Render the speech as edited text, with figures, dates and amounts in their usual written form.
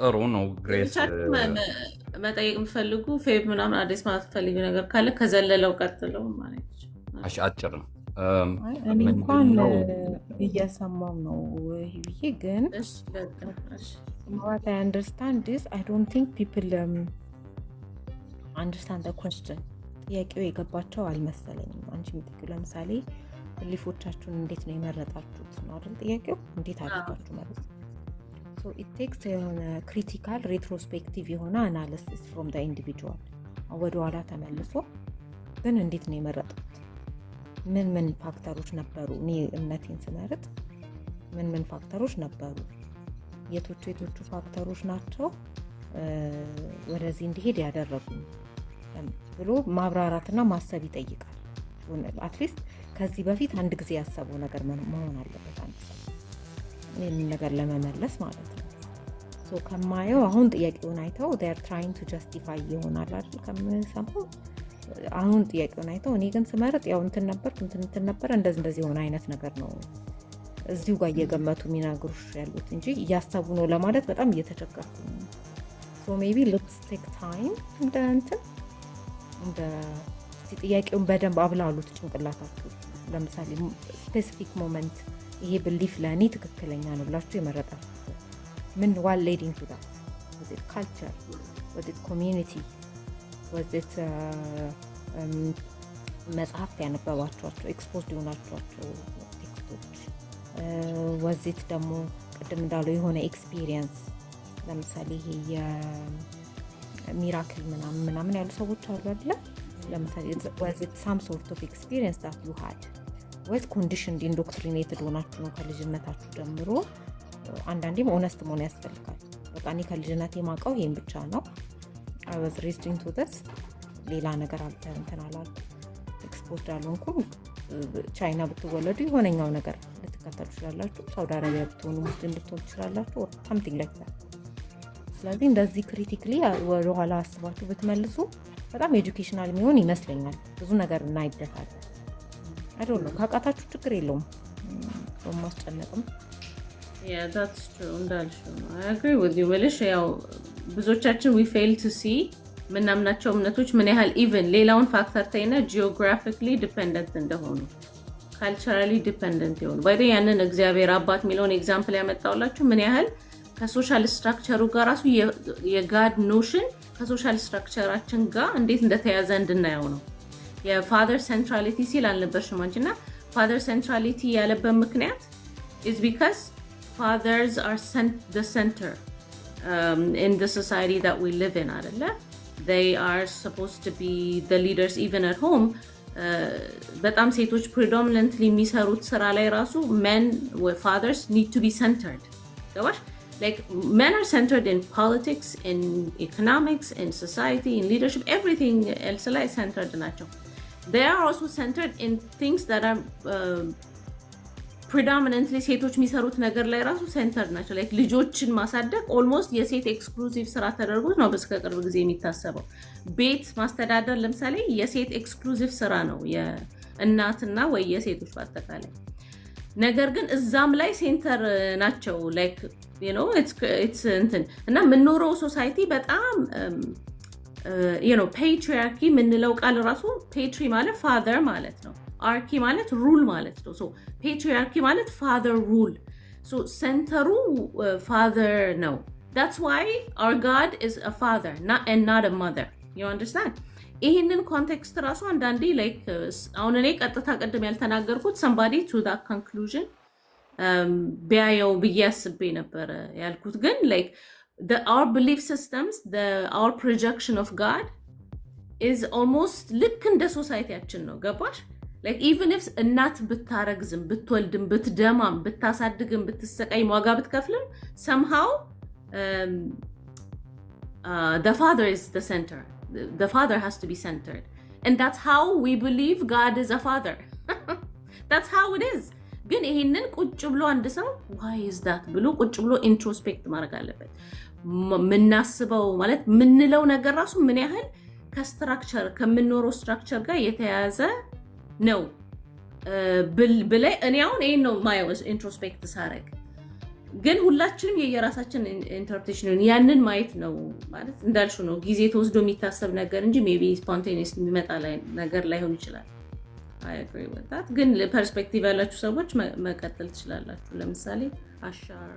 ጥሩ ነው ግሬስ። መጠየቅ የምትፈልጉ ፌብ ምናምን አዲስ ማለት ፈልጉ ነገር ካለ ከዘለለው ቀጥለው ማለት አጭር ነው። እኔ እንኳን እየሰማው ነው ይሄ ግን what I understand is I don't think people understand the question ጥያቄው የገባቸው አልመሰለኝም። አንቺ ምትኩ ለምሳሌ ሊፎቻችሁን እንዴት ነው የመረጣችሁት ነው አይደል ጥያቄው? እንዴት አድርጋችሁ ማለት ነው? So it takes a critical retrospective የሆነ analysis from the individual ወደ ኋላ ተመልሶ ግን እንዴት ነው የመረጡት? ምን ፋክተሮች ነበሩ? እኔ እምነቴን ስመርጥ ምን ፋክተሮች ነበሩ? የቶቹ ፋክተሮች ናቸው ወደዚህ እንዲሄድ ያደረጉኝ ብሎ ማብራራትና ማሰብ ይጠይቃል። አትሊስት ከዚህ በፊት አንድ ጊዜ ያሰበው ነገር መሆን አለበት አንድ ሰው ይህንን ነገር ለመመለስ ማለት ነው። ሶ ከማየው አሁን ጥያቄውን አይተው they are trying to justify ይሆናል አይደል? ከምሰማው አሁን ጥያቄውን አይተው እኔ ግን ስመርጥ ያው እንትን ነበር እንደዚህ ሆነ አይነት ነገር ነው እዚሁ ጋር እየገመቱ የሚናገሩሽ ያሉት እንጂ እያሰቡ ነው ለማለት በጣም እየተቸገርኩ ነው። ሶ ሜቢ let's take time እንደ ጥያቄውን በደንብ አብላሉት ጭንቅላታችሁ። ለምሳሌ ስፔሲፊክ ሞመንት ይሄ ብሊፍ ለእኔ ትክክለኛ ነው ብላችሁ የመረጣችሁ ምን ዋል ሌዲንግ ቱ ዳት was it culture was it community was it መጽሐፍ ያነበባችኋቸው ኤክስፖዝድ የሆናችኋቸው ቴክስቶች was it ደግሞ ቅድም እንዳለው የሆነ ኤክስፒሪየንስ ለምሳሌ ይሄ የሚራክል ምናምን ያሉ ሰዎች አሉ አይደል? ለምሳሌ was it some sort of experience that you had was conditioned indoctrinated ሆናችሁ ነው ከልጅነታችሁ ጀምሮ? አንዳንዴም ኦነስት መሆን ያስፈልጋል። በቃ እኔ ከልጅነቴ የማውቀው ይሄን ብቻ ነው I was raised into this ሌላ ነገር አልተንተናላል ኤክስፖዝድ አልሆንኩም። ቻይና ብትወለዱ የሆነኛው ነገር ልትከተሉ ትችላላችሁ። ሳውዲ አረቢያ ብትሆኑ ሙስሊም ልትሆኑ ትችላላችሁ or something like that። ስለዚህ እንደዚህ ክሪቲካሊ ወደ ኋላ አስባችሁ ብትመልሱ በጣም ኤጁኬሽናል የሚሆን ይመስለኛል። ብዙ ነገር እናይበታለን። I don't know ካቃታችሁ ችግር የለውም ማስጨነቅም yeah that's true እንዳልሽው ነው I agree with you ወለሽ ያው ብዙዎቻችን we fail to see ምናምናቸው እምነቶች ምን ያህል ኢቭን ሌላውን ፋክተር ታይና ጂኦግራፊካሊ ዲፔንደንት እንደሆኑ ካልቸራሊ ዲፔንደንት ይሆኑ ባይደ ያንን እግዚአብሔር አባት ሚሊዮን ኤግዛምፕል ያመጣውላችሁ ምን ያህል ከሶሻል ስትራክቸሩ ጋር ራሱ የጋድ ኖሽን ከሶሻል ስትራክቸራችን ጋር እንዴት እንደተያዘ እንድናየው ነው። የፋዘር ሴንትራሊቲ ሲል አልነበርሽም አንቺና ፋዘር ሴንትራሊቲ ያለበት ምክንያት is because fathers are the center in the society that we live in አይደለ? They are supposed to be the leaders even at home. በጣም ሴቶች predominantly የሚሰሩት ስራ ላይ ራሱ men fathers need to be centered. ገባሽ? Like men are centered in politics, in economics, in society, in leadership, everything else ላይ centered ናቸው. They are also centered in things that are predominantly ሴቶች የሚሰሩት ነገር ላይ ራሱ centered ናቸው. like ልጆችን ማሳደግ almost የሴት ኤክስክሉሲቭ ስራ ተደርጎ ነው በስከ ቅርብ ጊዜ የሚታሰበው። ቤት ማስተዳደር ለምሳሌ የሴት ኤክስክሉሲቭ ስራ ነው የእናትና ወይ የሴቶች በአጠቃላይ። ነገር ግን እዛም ላይ ሴንተር ናቸው like you know it's እንትን እና የምንኖረው ሶሳይቲ በጣም you know patriarchy ምንለው ቃል ራሱ ፔትሪ ማለት father ማለት ነው። አርኪ ማለት ሩል ማለት ነው። so patriarchy ማለት father rule so ሴንተሩ father ነው። that's why our God is a father not a mother. you understand? ይሄንን ኮንቴክስት ራሱ አንዳንዴ like አሁን እኔ ቀጥታ ቀደም ያልተናገርኩት somebody to that conclusion ቢያየው ብያስቤ ነበር ያልኩት ግን like our belief systems our projection of God is almost ልክ እንደ ሶሳይቲያችን ነው። ገባሽ? like even if እናት ብታረግዝም ብትወልድም ብትደማም ብታሳድግም ብትሰቃይ ዋጋ ብትከፍልም somehow the father is the center. The father has to be centered and that's how we believe God is a father. that's how it is. ግን ይሄንን ቁጭ ብሎ አንድ ሰው why is that ብሎ ቁጭ ብሎ ኢንትሮስፔክት ማድረግ አለበት። ምናስበው ማለት ምንለው ነገር ራሱ ምን ያህል ከስትራክቸር ከምንኖረው ስትራክቸር ጋር የተያያዘ ነው ብለ እኔ አሁን ይሄን ነው ማየው ኢንትሮስፔክት ሳረግ ግን ሁላችንም የየራሳችን ኢንተርፕሬሽን ያንን ማየት ነው ማለት እንዳልሽው ነው ጊዜ ተወስዶ የሚታሰብ ነገር እንጂ ሜቢ ስፖንቴኒየስ የሚመጣ ነገር ላይሆን ይችላል። አይ አግሪ with that ግን ፐርስፔክቲቭ ያላችሁ ሰዎች መቀጠል ትችላላችሁ። ለምሳሌ አሻር